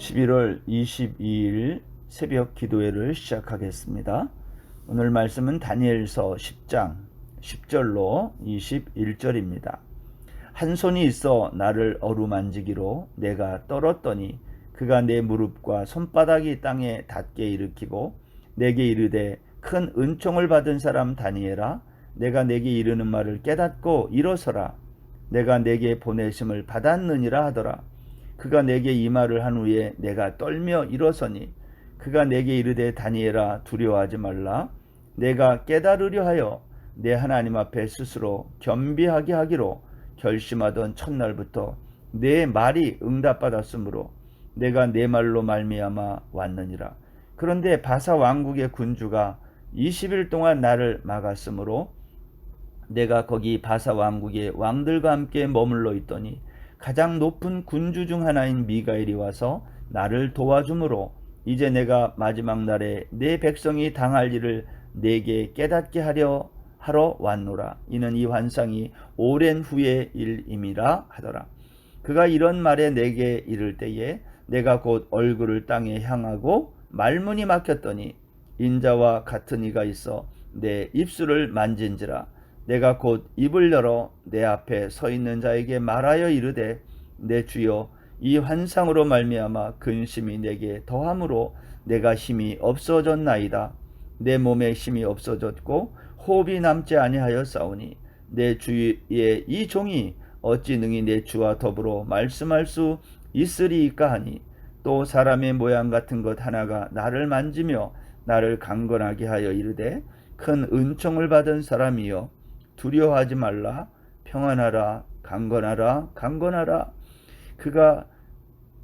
11월 22일 새벽 기도회를 시작하겠습니다. 오늘 말씀은 다니엘서 10장 10절로 21절입니다. 한 손이 있어 나를 어루만지기로 내가 떨었더니 그가 내 무릎과 손바닥이 땅에 닿게 일으키고 내게 이르되 큰 은총을 받은 사람 다니엘아, 내가 내게 이르는 말을 깨닫고 일어서라. 내가 내게 보내심을 받았느니라 하더라. 그가 내게 이 말을 한 후에 내가 떨며 일어서니 그가 내게 이르되 다니엘아, 두려워하지 말라. 내가 깨달으려 하여 내 하나님 앞에 스스로 겸비하게 하기로 결심하던 첫날부터 내 말이 응답받았으므로 내가 내 말로 말미암아 왔느니라. 그런데 바사 왕국의 군주가 20일 동안 나를 막았으므로 내가 거기 바사 왕국의 왕들과 함께 머물러 있더니 가장 높은 군주 중 하나인 미가엘이 와서 나를 도와주므로 이제 내가 마지막 날에 내 백성이 당할 일을 내게 깨닫게 하러 왔노라. 이는 이 환상이 오랜 후의 일임이라 하더라. 그가 이런 말에 내게 이를 때에 내가 곧 얼굴을 땅에 향하고 말문이 막혔더니 인자와 같은 이가 있어 내 입술을 만진지라. 내가 곧 입을 열어 내 앞에 서 있는 자에게 말하여 이르되 내 주여, 이 환상으로 말미암아 근심이 내게 더함으로 내가 힘이 없어졌나이다. 내 몸에 힘이 없어졌고 호흡이 남지 아니하여 싸우니 내 주의 이 종이 어찌 능히 내 주와 더불어 말씀할 수 있으리이까 하니 또 사람의 모양 같은 것 하나가 나를 만지며 나를 강건하게 하여 이르되 큰 은총을 받은 사람이여, 두려워하지 말라. 평안하라. 강건하라. 강건하라. 그가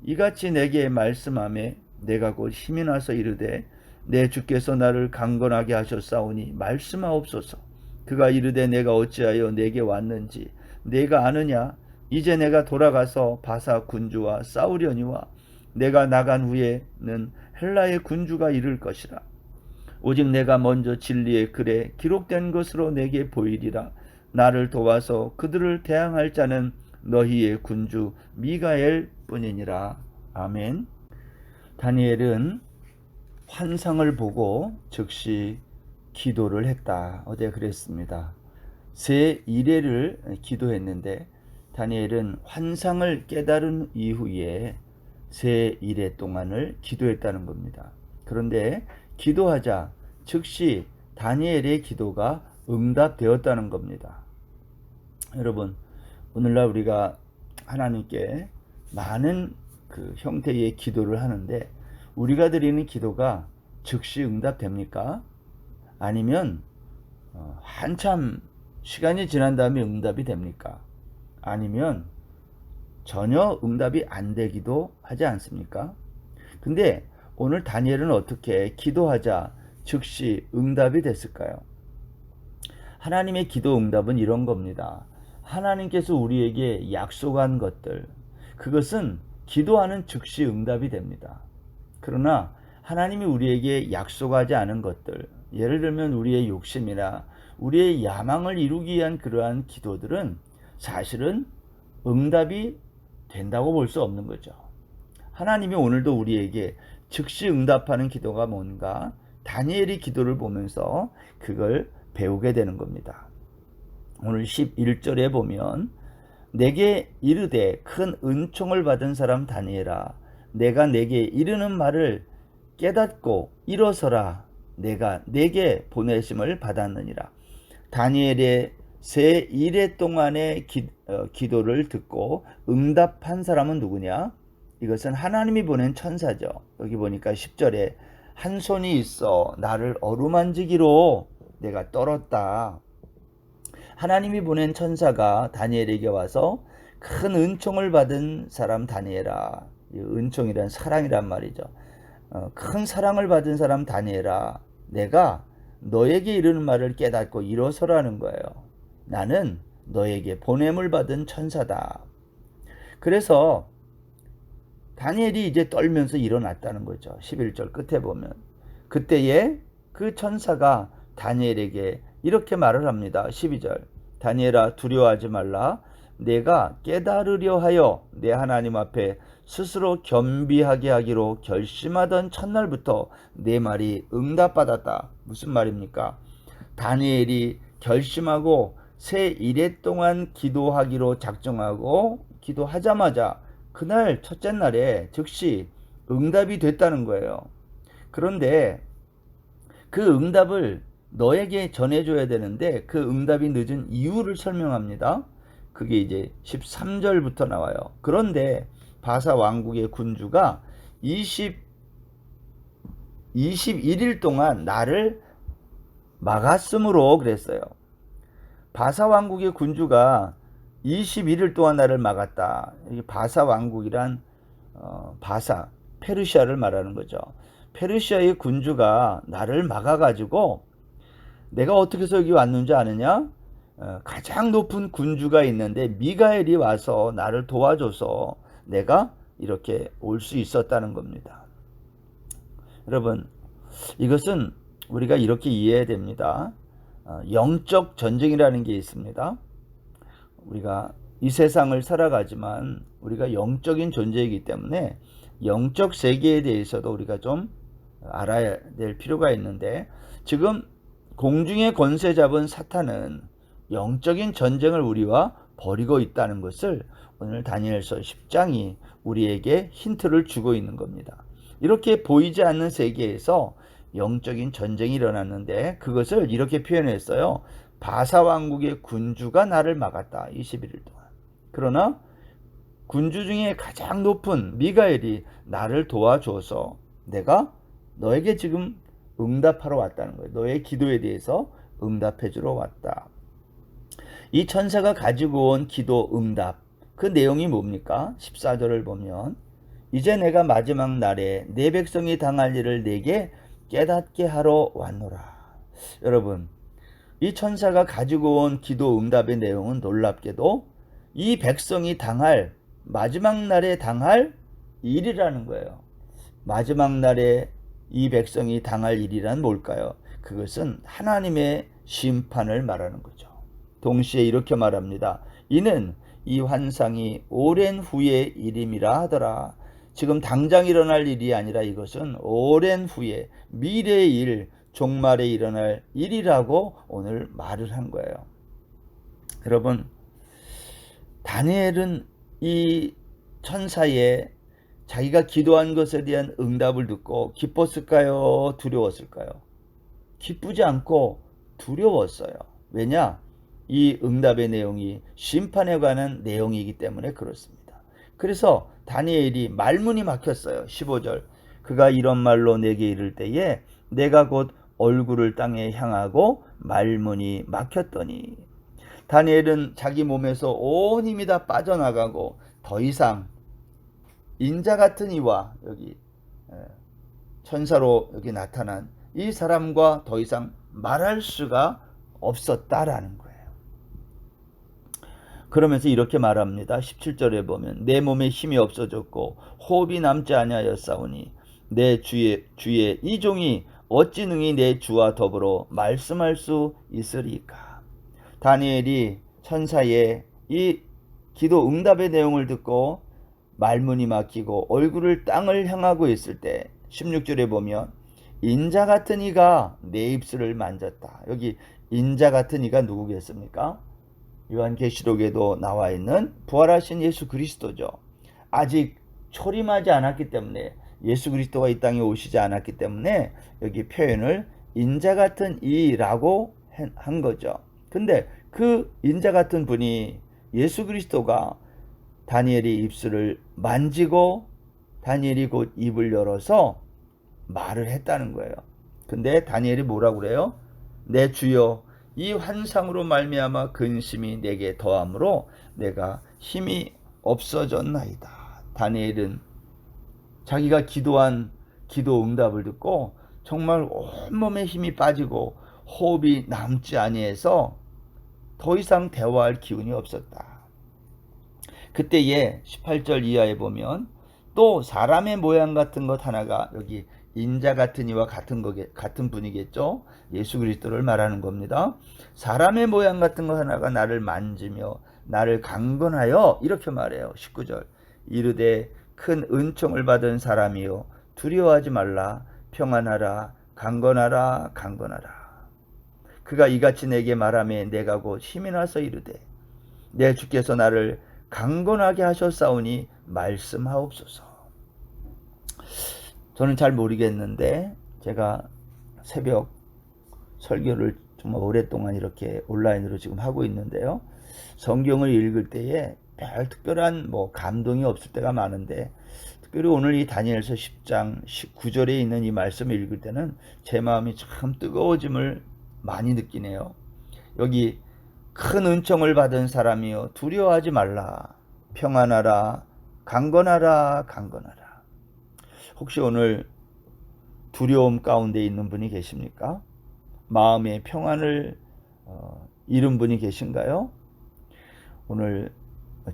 이같이 내게 말씀하매 내가 곧 힘이 나서 이르되 내 주께서 나를 강건하게 하셨사오니 말씀하옵소서. 그가 이르되 내가 어찌하여 내게 왔는지 내가 아느냐? 이제 내가 돌아가서 바사 군주와 싸우려니와 내가 나간 후에는 헬라의 군주가 이를 것이라. 오직 내가 먼저 진리의 글에 기록된 것으로 내게 보이리라. 나를 도와서 그들을 대항할 자는 너희의 군주 미가엘 뿐이니라. 아멘. 다니엘은 환상을 보고 즉시 기도를 했다. 어제 그랬습니다. 세 이레를 기도했는데 다니엘은 환상을 깨달은 이후에 세 이레 동안을 기도했다는 겁니다. 그런데 기도하자 즉시 다니엘의 기도가 응답되었다는 겁니다. 여러분, 오늘날 우리가 하나님께 많은 그 형태의 기도를 하는데 우리가 드리는 기도가 즉시 응답됩니까? 아니면 한참 시간이 지난 다음에 응답이 됩니까? 아니면 전혀 응답이 안 되기도 하지 않습니까? 근데 오늘 다니엘은 어떻게 기도하자 즉시 응답이 됐을까요? 하나님의 기도 응답은 이런 겁니다. 하나님께서 우리에게 약속한 것들, 그것은 기도하는 즉시 응답이 됩니다. 그러나 하나님이 우리에게 약속하지 않은 것들, 예를 들면 우리의 욕심이나 우리의 야망을 이루기 위한 그러한 기도들은 사실은 응답이 된다고 볼 수 없는 거죠. 하나님이 오늘도 우리에게 즉시 응답하는 기도가 뭔가 다니엘의 기도를 보면서 그걸 배우게 되는 겁니다. 오늘 11절에 보면 내게 이르되 큰 은총을 받은 사람 다니엘아, 내가 내게 이르는 말을 깨닫고 일어서라. 내가 내게 보내심을 받았느니라. 다니엘의 세 일해 동안의 기도를 듣고 응답한 사람은 누구냐? 이것은 하나님이 보낸 천사죠. 여기 보니까 10절에 한 손이 있어 나를 어루만지기로 내가 떨었다. 하나님이 보낸 천사가 다니엘에게 와서 큰 은총을 받은 사람 다니엘아, 은총이란 사랑이란 말이죠. 큰 사랑을 받은 사람 다니엘아, 내가 너에게 이르는 말을 깨닫고 일어서라는 거예요. 나는 너에게 보냄을 받은 천사다. 그래서 다니엘이 이제 떨면서 일어났다는 거죠. 11절 끝에 보면 그때에 그 천사가 다니엘에게 이렇게 말을 합니다. 12절 다니엘아, 두려워하지 말라. 내가 깨달으려 하여 내 하나님 앞에 스스로 겸비하게 하기로 결심하던 첫날부터 내 말이 응답받았다. 무슨 말입니까? 다니엘이 결심하고 새 이래 동안 기도하기로 작정하고 기도하자마자 그날 첫째 날에 즉시 응답이 됐다는 거예요. 그런데 그 응답을 너에게 전해줘야 되는데 그 응답이 늦은 이유를 설명합니다. 그게 이제 13절부터 나와요. 그런데 바사 왕국의 군주가 21일 동안 나를 막았으므로 그랬어요. 바사 왕국의 군주가 21일 동안 나를 막았다. 바사 왕국이란 바사, 페르시아를 말하는 거죠. 페르시아의 군주가 나를 막아가지고 내가 어떻게 해서 여기 왔는지 아느냐? 가장 높은 군주가 있는데 미가엘이 와서 나를 도와줘서 내가 이렇게 올 수 있었다는 겁니다. 여러분, 이것은 우리가 이렇게 이해해야 됩니다. 영적 전쟁이라는 게 있습니다. 우리가 이 세상을 살아가지만 우리가 영적인 존재이기 때문에 영적 세계에 대해서도 우리가 좀 알아야 될 필요가 있는데, 지금 공중의 권세 잡은 사탄은 영적인 전쟁을 우리와 벌이고 있다는 것을 오늘 다니엘서 10장이 우리에게 힌트를 주고 있는 겁니다. 이렇게 보이지 않는 세계에서 영적인 전쟁이 일어났는데 그것을 이렇게 표현했어요. 바사 왕국의 군주가 나를 막았다. 21일 동안. 그러나 군주 중에 가장 높은 미가엘이 나를 도와줘서 내가 너에게 지금 응답하러 왔다는 거예요. 너의 기도에 대해서 응답해 주러 왔다. 이 천사가 가지고 온 기도 응답, 그 내용이 뭡니까? 14절을 보면 이제 내가 마지막 날에 내 백성이 당할 일을 내게 깨닫게 하러 왔노라. 여러분, 이 천사가 가지고 온 기도 응답의 내용은 놀랍게도 이 백성이 당할, 마지막 날에 당할 일이라는 거예요. 마지막 날에 이 백성이 당할 일이란 뭘까요? 그것은 하나님의 심판을 말하는 거죠. 동시에 이렇게 말합니다. 이는 이 환상이 오랜 후의 일임이라 하더라. 지금 당장 일어날 일이 아니라 이것은 오랜 후에 미래의 일, 종말에 일어날 일이라고 오늘 말을 한 거예요. 여러분, 다니엘은 이 천사의 자기가 기도한 것에 대한 응답을 듣고 기뻤을까요? 두려웠을까요? 기쁘지 않고 두려웠어요. 왜냐? 이 응답의 내용이 심판에 관한 내용이기 때문에 그렇습니다. 그래서 다니엘이 말문이 막혔어요. 15절. 그가 이런 말로 내게 이를 때에 내가 곧 얼굴을 땅에 향하고 말문이 막혔더니, 다니엘은 자기 몸에서 온 힘이 다 빠져나가고 더 이상 인자 같은 이와 여기 천사로 여기 나타난 이 사람과 더 이상 말할 수가 없었다라는 거예요. 그러면서 이렇게 말합니다. 17절에 보면 내 몸에 힘이 없어졌고 호흡이 남지 아니하였사오니 내 주의 이 종이 어찌 능히 내 주와 더불어 말씀할 수 있으리까. 다니엘이 천사의 이 기도 응답의 내용을 듣고 말문이 막히고 얼굴을 땅을 향하고 있을 때 16절에 보면 인자 같은 이가 내 입술을 만졌다. 여기 인자 같은 이가 누구겠습니까? 요한계시록에도 나와 있는 부활하신 예수 그리스도죠. 아직 초림하지 않았기 때문에, 예수 그리스도가 이 땅에 오시지 않았기 때문에 여기 표현을 인자 같은 이라고 한 거죠. 근데 그 인자 같은 분이 예수 그리스도가 다니엘의 입술을 만지고 다니엘이 곧 입을 열어서 말을 했다는 거예요. 근데 다니엘이 뭐라고 그래요? 내 주여, 이 환상으로 말미암아 근심이 내게 더함으로 내가 힘이 없어졌나이다. 다니엘은 자기가 기도한 기도 응답을 듣고 정말 온몸에 힘이 빠지고 호흡이 남지 아니해서 더 이상 대화할 기운이 없었다. 그때에 18절 이하에 보면 또 사람의 모양 같은 것 하나가, 여기 인자 같은 이와 같은 분이겠죠. 예수 그리스도를 말하는 겁니다. 사람의 모양 같은 것 하나가 나를 만지며 나를 강건하여, 이렇게 말해요. 19절. 이르되 큰 은총을 받은 사람이요 두려워하지 말라. 평안하라. 강건하라. 강건하라. 그가 이같이 내게 말하며 내가 곧 힘이 나서 이르되 내 주께서 나를 강건하게 하셨사오니 말씀하옵소서. 저는 잘 모르겠는데 제가 새벽 설교를 정말 오랫동안 이렇게 온라인으로 지금 하고 있는데요. 성경을 읽을 때에 별 특별한 감동이 없을 때가 많은데, 특별히 오늘 이 다니엘서 10장 19절에 있는 이 말씀을 읽을 때는 제 마음이 참 뜨거워짐을 많이 느끼네요. 여기 큰 은총을 받은 사람이여 두려워하지 말라. 평안하라. 강건하라. 강건하라. 혹시 오늘 두려움 가운데 있는 분이 계십니까? 마음의 평안을 잃은 분이 계신가요? 오늘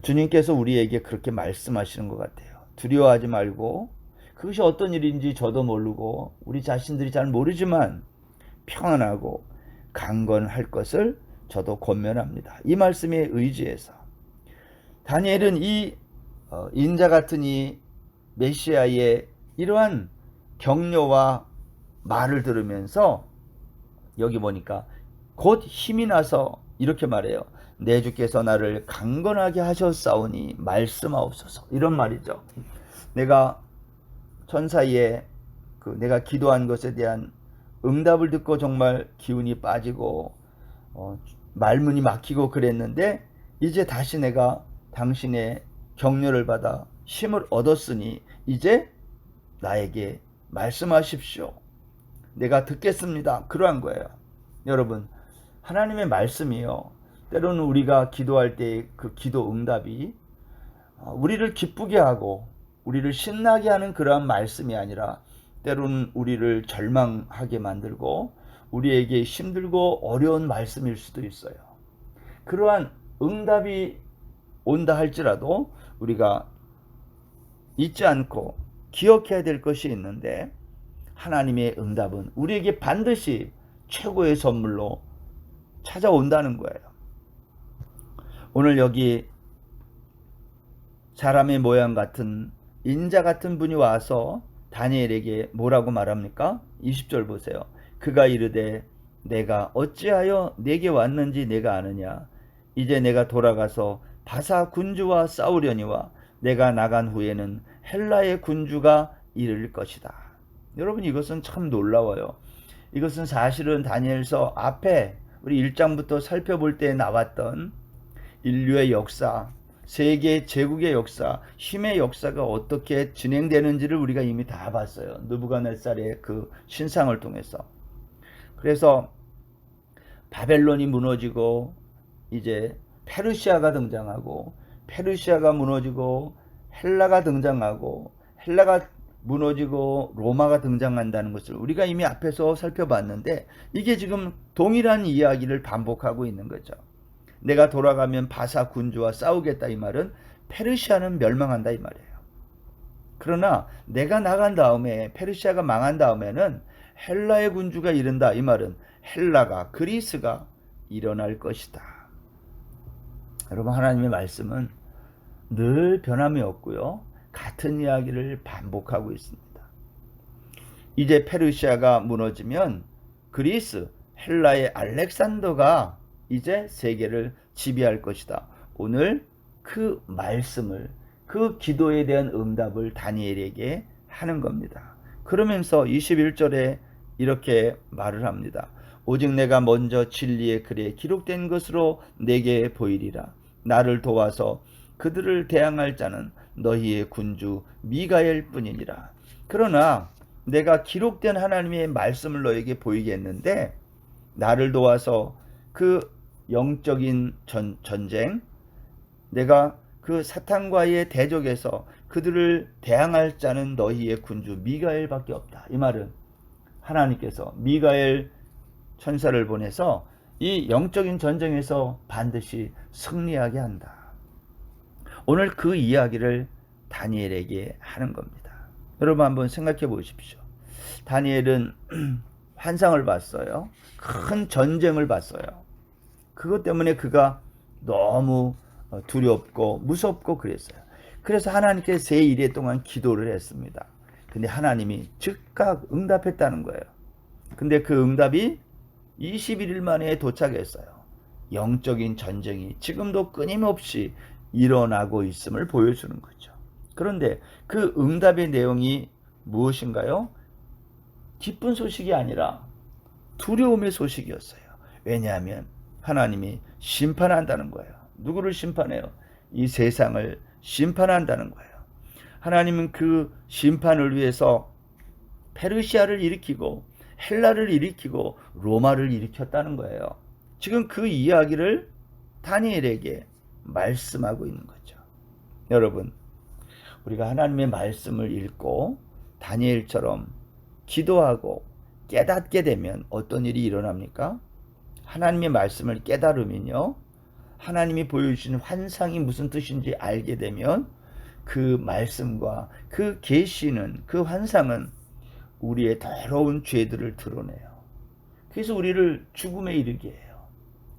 주님께서 우리에게 그렇게 말씀하시는 것 같아요. 두려워하지 말고, 그것이 어떤 일인지 저도 모르고 우리 자신들이 잘 모르지만 평안하고 강건할 것을 저도 권면합니다. 이 말씀에 의지해서 다니엘은 이 인자 같은 이 메시아의 이러한 격려와 말을 들으면서 여기 보니까 곧 힘이 나서 이렇게 말해요. 내 주께서 나를 강건하게 하셨사오니 말씀하옵소서. 이런 말이죠. 내가 천사의 내가 기도한 것에 대한 응답을 듣고 정말 기운이 빠지고 말문이 막히고 그랬는데, 이제 다시 내가 당신의 격려를 받아 힘을 얻었으니 이제 나에게 말씀하십시오. 내가 듣겠습니다. 그러한 거예요. 여러분, 하나님의 말씀이요, 때로는 우리가 기도할 때 그 기도 응답이 우리를 기쁘게 하고 우리를 신나게 하는 그러한 말씀이 아니라 때로는 우리를 절망하게 만들고 우리에게 힘들고 어려운 말씀일 수도 있어요. 그러한 응답이 온다 할지라도 우리가 잊지 않고 기억해야 될 것이 있는데, 하나님의 응답은 우리에게 반드시 최고의 선물로 찾아온다는 거예요. 오늘 여기 사람의 모양 같은 인자 같은 분이 와서 다니엘에게 뭐라고 말합니까? 20절 보세요. 그가 이르되 내가 어찌하여 내게 왔는지 내가 아느냐. 이제 내가 돌아가서 바사 군주와 싸우려니와 내가 나간 후에는 헬라의 군주가 이를 것이다. 여러분, 이것은 참 놀라워요. 이것은 사실은 다니엘서 앞에 우리 1장부터 살펴볼 때 나왔던 인류의 역사, 세계 제국의 역사, 힘의 역사가 어떻게 진행되는지를 우리가 이미 다 봤어요. 느부갓네살의 그 신상을 통해서. 그래서 바벨론이 무너지고 이제 페르시아가 등장하고, 페르시아가 무너지고 헬라가 등장하고, 헬라가 무너지고 로마가 등장한다는 것을 우리가 이미 앞에서 살펴봤는데, 이게 지금 동일한 이야기를 반복하고 있는 거죠. 내가 돌아가면 바사 군주와 싸우겠다, 이 말은 페르시아는 멸망한다 이 말이에요. 그러나 내가 나간 다음에, 페르시아가 망한 다음에는 헬라의 군주가 이른다, 이 말은 헬라가, 그리스가 일어날 것이다. 여러분, 하나님의 말씀은 늘 변함이 없고요, 같은 이야기를 반복하고 있습니다. 이제 페르시아가 무너지면 그리스, 헬라의 알렉산더가 이제 세계를 지배할 것이다. 오늘 그 말씀을, 그 기도에 대한 응답을 다니엘에게 하는 겁니다. 그러면서 21절에 이렇게 말을 합니다. 오직 내가 먼저 진리의 글에 기록된 것으로 내게 보이리라. 나를 도와서 그들을 대항할 자는 너희의 군주 미가엘 뿐이니라. 그러나 내가 기록된 하나님의 말씀을 너에게 보이겠는데, 나를 도와서 그 영적인 전쟁, 내가 그 사탄과의 대적에서 그들을 대항할 자는 너희의 군주 미가엘밖에 없다. 이 말은 하나님께서 미가엘 천사를 보내서 이 영적인 전쟁에서 반드시 승리하게 한다. 오늘 그 이야기를 다니엘에게 하는 겁니다. 여러분, 한번 생각해 보십시오. 다니엘은 환상을 봤어요. 큰 전쟁을 봤어요. 그것 때문에 그가 너무 두렵고 무섭고 그랬어요. 그래서 하나님께 3일에 동안 기도를 했습니다. 근데 하나님이 즉각 응답했다는 거예요. 근데 그 응답이 21일 만에 도착했어요. 영적인 전쟁이 지금도 끊임없이 일어나고 있음을 보여주는 거죠. 그런데 그 응답의 내용이 무엇인가요? 기쁜 소식이 아니라 두려움의 소식이었어요. 왜냐하면 하나님이 심판한다는 거예요. 누구를 심판해요? 이 세상을 심판한다는 거예요. 하나님은 그 심판을 위해서 페르시아를 일으키고 헬라를 일으키고 로마를 일으켰다는 거예요. 지금 그 이야기를 다니엘에게 말씀하고 있는 거죠. 여러분, 우리가 하나님의 말씀을 읽고 다니엘처럼 기도하고 깨닫게 되면 어떤 일이 일어납니까? 하나님의 말씀을 깨달으면요, 하나님이 보여주신 환상이 무슨 뜻인지 알게 되면 그 말씀과 그 계시는, 그 환상은 우리의 더러운 죄들을 드러내요. 그래서 우리를 죽음에 이르게 해요.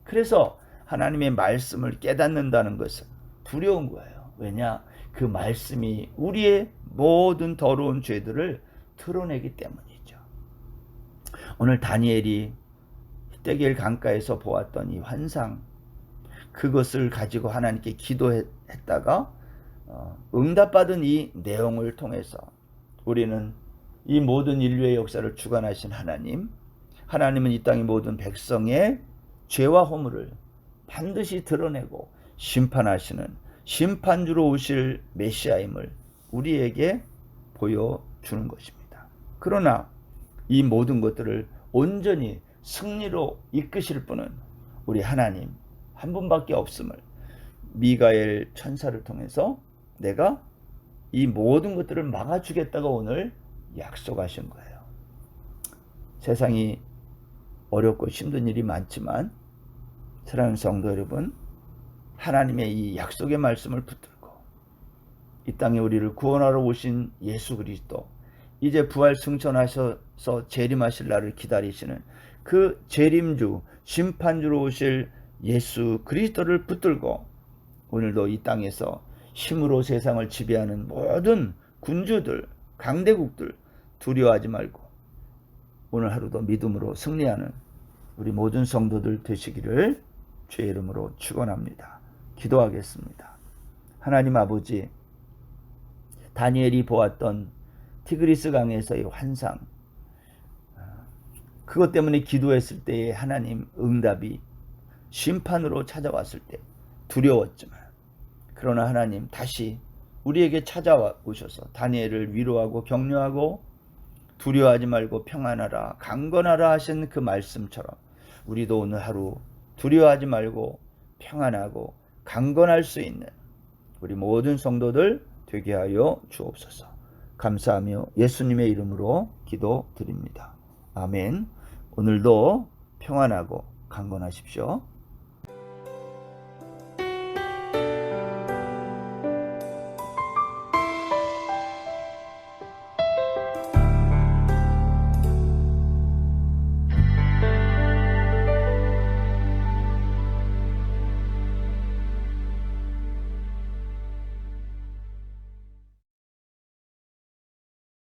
그래서 하나님의 말씀을 깨닫는다는 것은 두려운 거예요. 왜냐? 그 말씀이 우리의 모든 더러운 죄들을 드러내기 때문이죠. 오늘 다니엘이 히데길 강가에서 보았던 이 환상, 그것을 가지고 하나님께 기도했다가 응답받은 이 내용을 통해서 우리는 이 모든 인류의 역사를 주관하신 하나님은 이 땅의 모든 백성의 죄와 허물을 반드시 드러내고 심판하시는 심판주로 오실 메시아임을 우리에게 보여주는 것입니다. 그러나 이 모든 것들을 온전히 승리로 이끄실 분은 우리 하나님 한 분밖에 없음을 미가엘 천사를 통해서 내가 이 모든 것들을 막아주겠다고 오늘 약속하신 거예요. 세상이 어렵고 힘든 일이 많지만 사랑하는 성도 여러분, 하나님의 이 약속의 말씀을 붙들고 이 땅에 우리를 구원하러 오신 예수 그리스도, 이제 부활 승천하셔서 재림하실 날을 기다리시는 그 재림주, 심판주로 오실 예수 그리스도를 붙들고 오늘도 이 땅에서 힘으로 세상을 지배하는 모든 군주들, 강대국들 두려워하지 말고 오늘 하루도 믿음으로 승리하는 우리 모든 성도들 되시기를 주의 이름으로 축원합니다. 기도하겠습니다. 하나님 아버지, 다니엘이 보았던 티그리스 강에서의 환상, 그것 때문에 기도했을 때의 하나님 응답이 심판으로 찾아왔을 때 두려웠지만, 그러나 하나님 다시 우리에게 찾아오셔서 다니엘을 위로하고 격려하고 두려워하지 말고 평안하라, 강건하라 하신 그 말씀처럼 우리도 오늘 하루 두려워하지 말고 평안하고 강건할 수 있는 우리 모든 성도들 되게 하여 주옵소서. 감사하며 예수님의 이름으로 기도드립니다. 아멘. 오늘도 평안하고 강건하십시오.